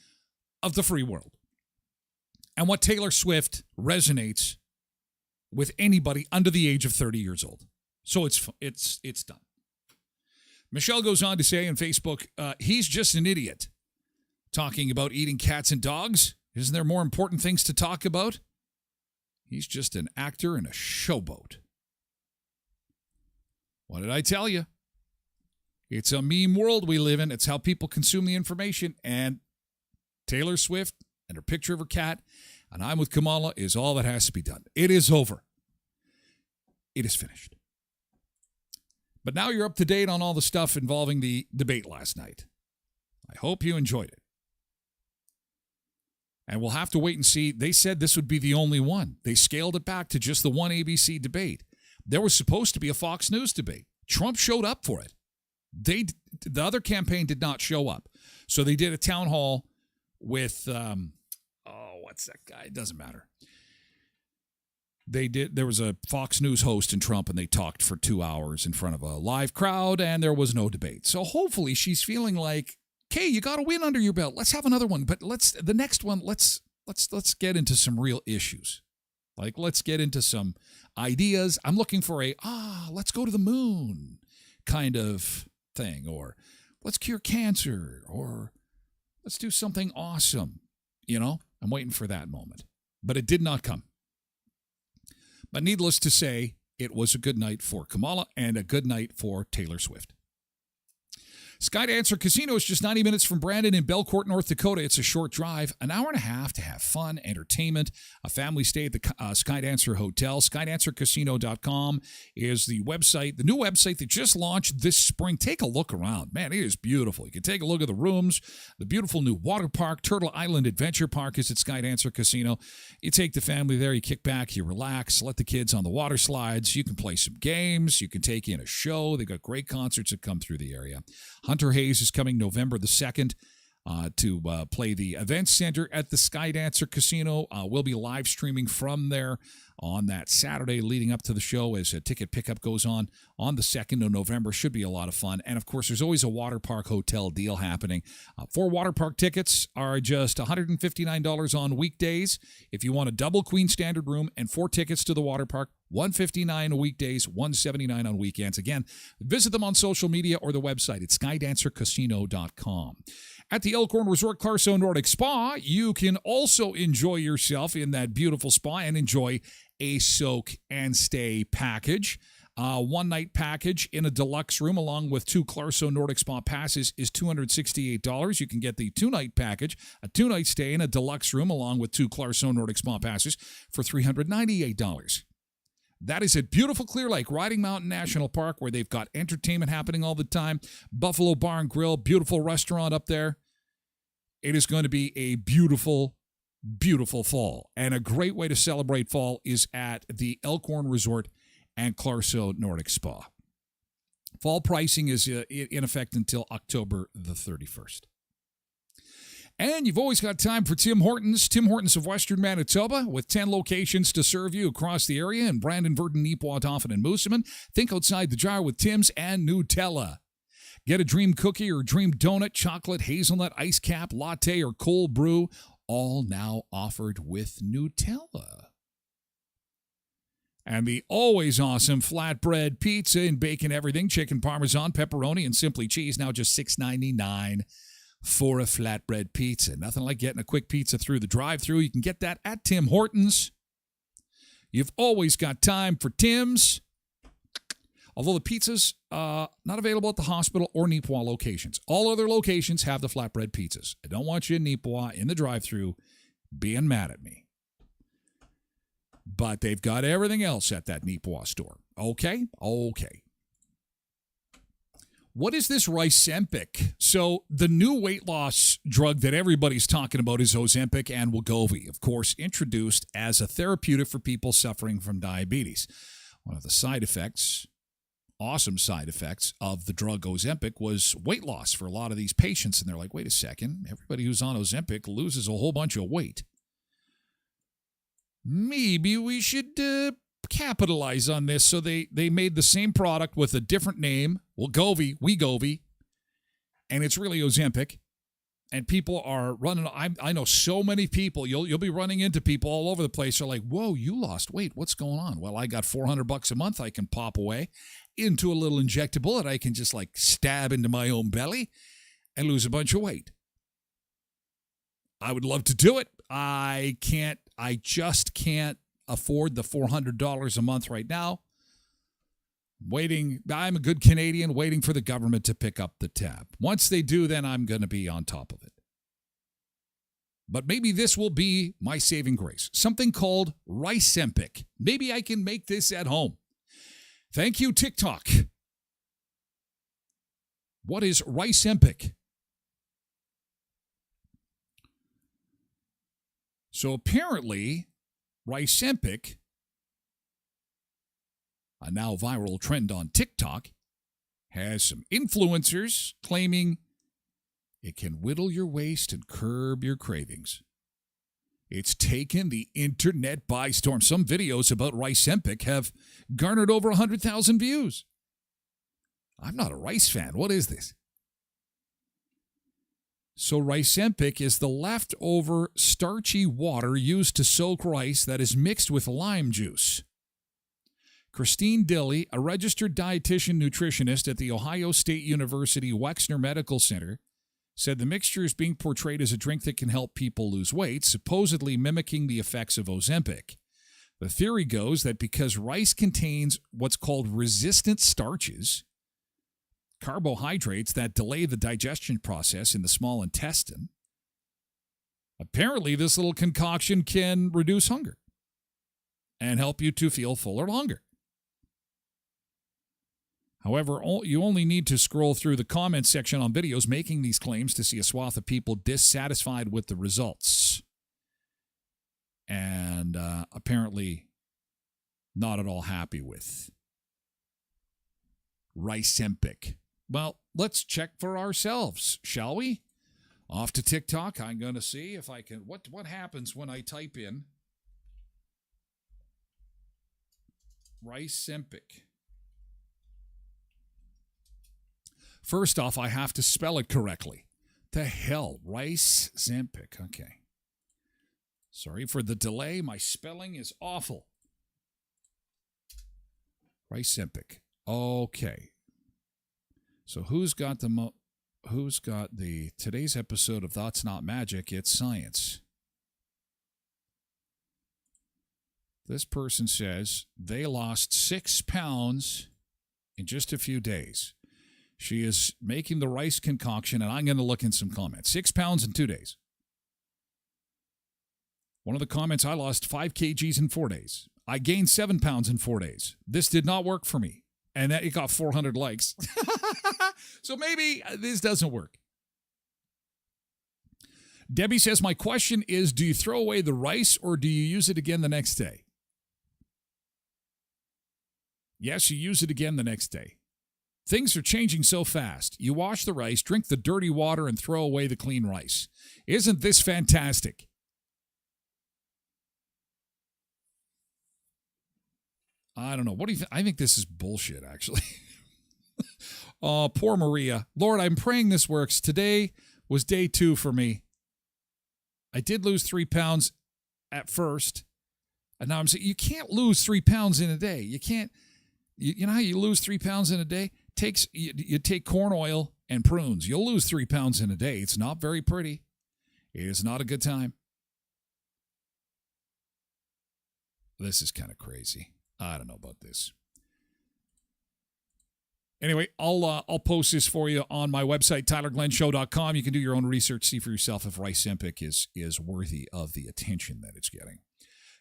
Speaker 1: of the free world. And what Taylor Swift resonates with anybody under the age of 30 years old. So it's done. Michelle goes on to say on Facebook, he's just an idiot talking about eating cats and dogs. Isn't there more important things to talk about? He's just an actor and a showboat. What did I tell you? It's a meme world we live in. It's how people consume the information. And Taylor Swift and her picture of her cat, and I'm with Kamala, is all that has to be done. It is over. It is finished. But now you're up to date on all the stuff involving the debate last night. I hope you enjoyed it. And we'll have to wait and see. They said this would be the only one. They scaled it back to just the one ABC debate. There was supposed to be a Fox News debate. Trump showed up for it. The other campaign did not show up. So they did a town hall with, what's that guy? It doesn't matter. There was a Fox News host and Trump, and they talked for 2 hours in front of a live crowd, and there was no debate. So hopefully she's feeling like, okay, you got a win under your belt. Let's have another one. But the next one, let's get into some real issues. Like, let's get into some ideas. I'm looking for let's go to the moon kind of thing, or let's cure cancer, or let's do something awesome. I'm waiting for that moment. But it did not come. But needless to say, it was a good night for Kamala and a good night for Taylor Swift. Skydancer Casino is just 90 minutes from Brandon in Belcourt, North Dakota. It's a short drive, an hour and a half to have fun, entertainment, a family stay at the Skydancer Hotel. Skydancercasino.com is the website, the new website that just launched this spring. Take a look around. Man, it is beautiful. You can take a look at the rooms, the beautiful new water park, Turtle Island Adventure Park is at Skydancer Casino. You take the family there, you kick back, you relax, let the kids on the water slides. You can play some games. You can take in a show. They've got great concerts that come through the area. Hunter Hayes is coming November the 2nd to play the event center at the Skydancer Casino. We'll be live streaming from there on that Saturday leading up to the show as a ticket pickup goes on the 2nd of November. Should be a lot of fun. And, of course, there's always a water park hotel deal happening. 4 water park tickets are just $159 on weekdays. If you want a double queen standard room and 4 tickets to the water park, $159 weekdays, $179 on weekends. Again, visit them on social media or the website at skydancercasino.com. At the Elkhorn Resort Clarso Nordic Spa, you can also enjoy yourself in that beautiful spa and enjoy a soak and stay package. One-night package in a deluxe room along with 2 Clarso Nordic Spa passes is $268. You can get the 2-night package, a 2-night stay in a deluxe room along with 2 Clarso Nordic Spa passes for $398. That is at beautiful Clear Lake, Riding Mountain National Park, where they've got entertainment happening all the time. Buffalo Bar and Grill, beautiful restaurant up there. It is going to be a beautiful, beautiful fall. And a great way to celebrate fall is at the Elkhorn Resort and Clarso Nordic Spa. Fall pricing is in effect until October the 31st. And you've always got time for Tim Hortons. Tim Hortons of Western Manitoba, with 10 locations to serve you across the area in Brandon, Virden, Neepawa, Dauphin, and Moosomin. Think outside the jar with Tim's and Nutella. Get a dream cookie or dream donut, chocolate, hazelnut, ice cap, latte, or cold brew, all now offered with Nutella. And the always awesome flatbread pizza and bacon everything, chicken parmesan, pepperoni, and simply cheese, now just $6.99. For a flatbread pizza. Nothing like getting a quick pizza through the drive-thru. You can get that at Tim Hortons. You've always got time for Tim's. Although the pizza's not available at the hospital or Neepawa locations. All other locations have the flatbread pizzas. I don't want you in Neepawa in the drive-thru being mad at me. But they've got everything else at that Neepawa store. Okay? Okay. What is this Risempic? So the new weight loss drug that everybody's talking about is Ozempic and Wegovy, of course, introduced as a therapeutic for people suffering from diabetes. One of the side effects, awesome side effects of the drug Ozempic was weight loss for a lot of these patients. And they're like, wait a second, everybody who's on Ozempic loses a whole bunch of weight. Maybe we should capitalize on this. So they made the same product with a different name, Wegovy, and it's really Ozempic. And people are running. I know so many people. You'll be running into people all over the place. Are like, whoa, you lost weight. What's going on? Well, I got $400 a month I can pop away into a little injectable that I can just like stab into my own belly and lose a bunch of weight. I would love to do it. I can't. I just can't afford the $400 a month right now. Waiting, I'm a good Canadian, waiting for the government to pick up the tab. Once they do, then I'm going to be on top of it. But maybe this will be my saving grace. Something called Risempic. Maybe I can make this at home. Thank you, TikTok. What is Risempic? So apparently, Risempic, a now viral trend on TikTok, has some influencers claiming it can whittle your waist and curb your cravings. It's taken the internet by storm. Some videos about Risempic have garnered over 100,000 views. I'm not a rice fan. What is this? So Risempic is the leftover starchy water used to soak rice that is mixed with lime juice. Christine Dilly, a registered dietitian nutritionist at the Ohio State University Wexner Medical Center, said the mixture is being portrayed as a drink that can help people lose weight, supposedly mimicking the effects of Ozempic. The theory goes that because rice contains what's called resistant starches, carbohydrates that delay the digestion process in the small intestine, apparently this little concoction can reduce hunger and help you to feel fuller longer. However, you only need to scroll through the comments section on videos making these claims to see a swath of people dissatisfied with the results. And apparently not at all happy with Risempic. Well, let's check for ourselves, shall we? Off to TikTok. I'm going to see if I can... What happens when I type in Rice-Sempic. First off, I have to spell it correctly. The hell? Rice-Sempic. Okay. Sorry for the delay. My spelling is awful. Rice-Sempic. Okay. So who's got the today's episode of Thoughts Not Magic? It's science. This person says they lost 6 pounds in just a few days. She is making the rice concoction, and I'm going to look in some comments. 6 pounds in 2 days. One of the comments, I lost 5 kgs in 4 days. I gained 7 pounds in 4 days. This did not work for me. And it got 400 likes. So maybe this doesn't work. Debbie says, my question is, do you throw away the rice or do you use it again the next day? Yes, you use it again the next day. Things are changing so fast. You wash the rice, drink the dirty water, and throw away the clean rice. Isn't this fantastic? I don't know. What do you think? I think this is bullshit, actually. Poor Maria. Lord, I'm praying this works. Today was day 2 for me. I did lose 3 pounds at first. And now I'm saying, you can't lose 3 pounds in a day. You can't. You know how you lose 3 pounds in a day? You take corn oil and prunes. You'll lose 3 pounds in a day. It's not very pretty. It is not a good time. This is kind of crazy. I don't know about this. Anyway, I'll post this for you on my website, tylerglenshow.com. You can do your own research, see for yourself if Rice-Sempic is worthy of the attention that it's getting.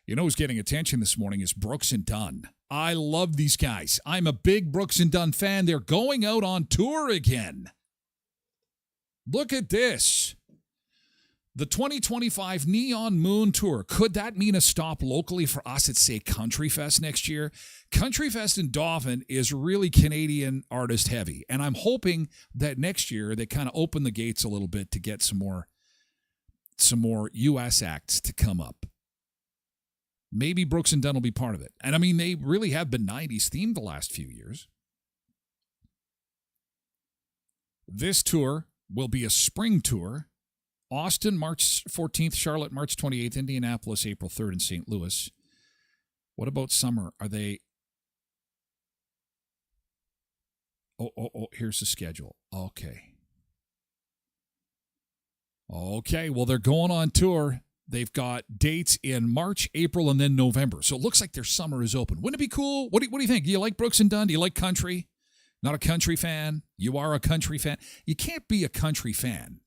Speaker 1: You know who's getting attention this morning is Brooks and Dunn. I love these guys. I'm a big Brooks and Dunn fan. They're going out on tour again. Look at this. The 2025 Neon Moon Tour. Could that mean a stop locally for us at, say, Country Fest next year? Country Fest in Dauphin is really Canadian artist heavy, and I'm hoping that next year they kind of open the gates a little bit to get some more U.S. acts to come up. Maybe Brooks and Dunn will be part of it. And I mean, they really have been 90s themed the last few years. This tour will be a spring tour. Austin, March 14th, Charlotte, March 28th, Indianapolis, April 3rd, and St. Louis. What about summer? Are they... Oh, here's the schedule. Okay, well, they're going on tour. They've got dates in March, April, and then November. So it looks like their summer is open. Wouldn't it be cool? What do you think? Do you like Brooks and Dunn? Do you like country? Not a country fan? You are a country fan? You can't be a country fan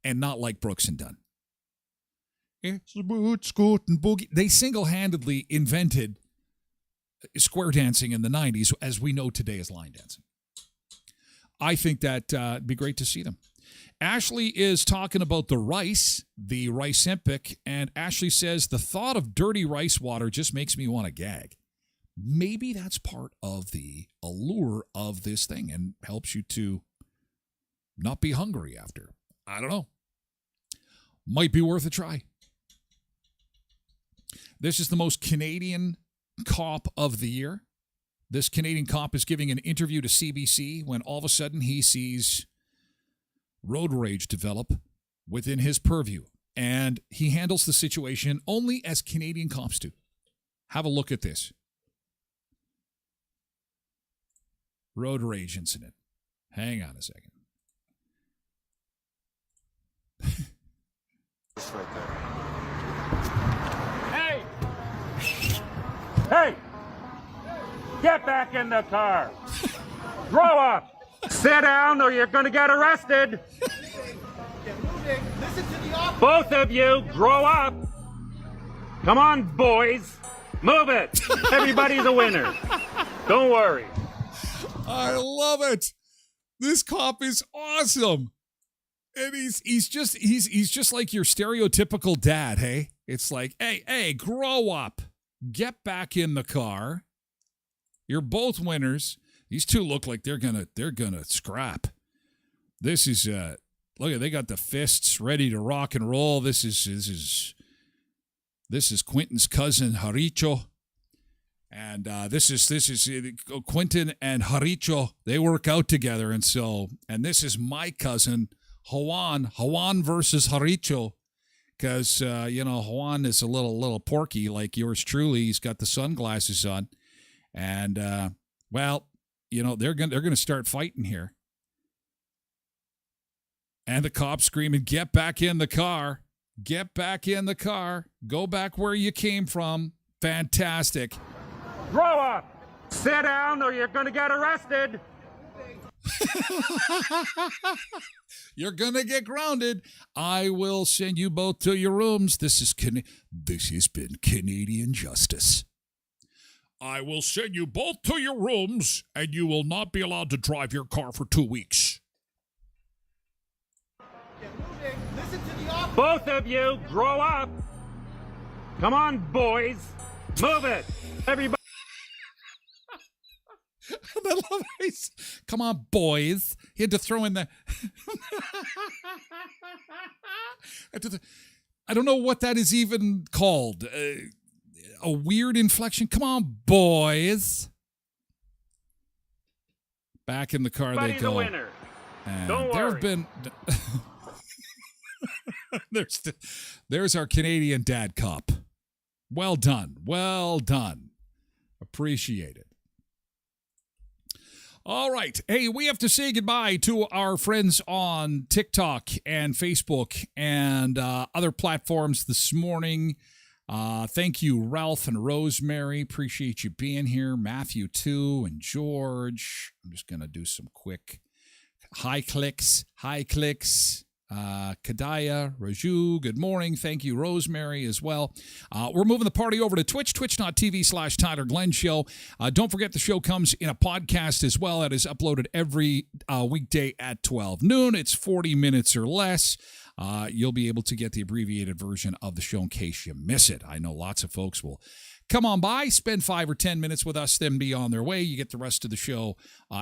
Speaker 1: and not like Brooks and Dunn. It's a boot, scoot, and boogie. They single-handedly invented square dancing in the 90s, as we know today as line dancing. I think that it'd be great to see them. Ashley is talking about the Rice-Sempic, and Ashley says, the thought of dirty rice water just makes me want to gag. Maybe that's part of the allure of this thing and helps you to not be hungry after. I don't know. Might be worth a try. This is the most Canadian cop of the year. This Canadian cop is giving an interview to CBC when all of a sudden he sees road rage develop within his purview. And he handles the situation only as Canadian cops do. Have a look at this. Road rage incident. Hang on a second.
Speaker 7: Hey! Hey! Get back in the car! Grow up! Sit down or you're gonna get arrested! Both of you, grow up! Come on, boys! Move it! Everybody's a winner. Don't worry.
Speaker 1: I love it. This cop is awesome. And he's just like your stereotypical dad, hey? It's like, hey, grow up. Get back in the car. You're both winners. These two look like they're gonna scrap. This is look at, they got the fists ready to rock and roll. This is Quentin's cousin Haricho. And this is Quentin and Haricho. They work out together, and this is my cousin Juan versus Haricho, because Juan is a little porky like yours truly. He's got the sunglasses on, and they're gonna start fighting here. And the cops screaming, "Get back in the car! Get back in the car! Go back where you came from!" Fantastic.
Speaker 7: Grow up! Sit down or you're going to get arrested!
Speaker 1: You're gonna get grounded. I will send you both to your rooms. This has been Canadian justice. I will send you both to your rooms, and you will not be allowed to drive your car for 2 weeks.
Speaker 7: Both of you, grow up! Come on, boys! Move it! Everybody!
Speaker 1: I love it. Come on, boys. He had to throw in the... I don't know what that is even called. A weird inflection. Come on, boys. Back in the car they go.
Speaker 7: A winner.
Speaker 1: And
Speaker 7: Don't
Speaker 1: there
Speaker 7: worry.
Speaker 1: have been... there's our Canadian dad cop. Well done. Well done. Appreciate it. All right. Hey, we have to say goodbye to our friends on TikTok and Facebook and other platforms this morning. Thank you, Ralph and Rosemary. Appreciate you being here. Matthew, too, and George. I'm just going to do some quick high clicks. Kadaya, Raju, good morning. Thank you, Rosemary, as well. We're moving the party over to Twitch, twitch.tv/Tyler Glen Show. Don't forget the show comes in a podcast as well. It is uploaded every weekday at 12 noon. It's 40 minutes or less. You'll be able to get the abbreviated version of the show in case you miss it. I know lots of folks will come on by, spend 5 or 10 minutes with us, then be on their way. You get the rest of the show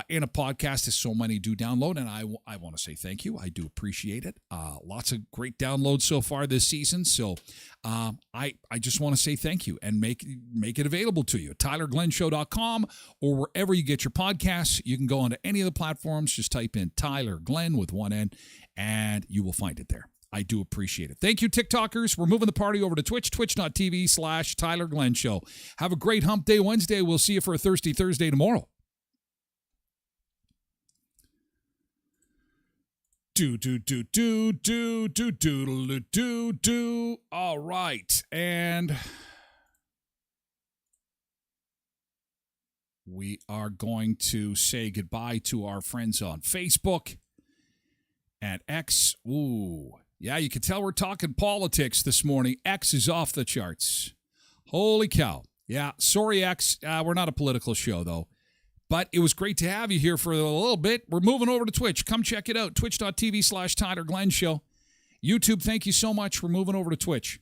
Speaker 1: in a podcast, as so many do download, and I want to say thank you. I do appreciate it. Lots of great downloads so far this season, so I just want to say thank you and make it available to you. TylerGlenShow.com or wherever you get your podcasts. You can go onto any of the platforms. Just type in Tyler Glen with one N, and you will find it there. I do appreciate it. Thank you, TikTokers. We're moving the party over to Twitch, twitch.tv/Tyler Glen Show. Have a great Hump Day Wednesday. We'll see you for a Thirsty Thursday tomorrow. All right. And we are going to say goodbye to our friends on Facebook and X. Ooh. Yeah, you can tell we're talking politics this morning. X is off the charts. Holy cow. Yeah, sorry, X. We're not a political show, though. But it was great to have you here for a little bit. We're moving over to Twitch. Come check it out. Twitch.tv/Tyler Glen Show. YouTube, thank you so much. We're moving over to Twitch.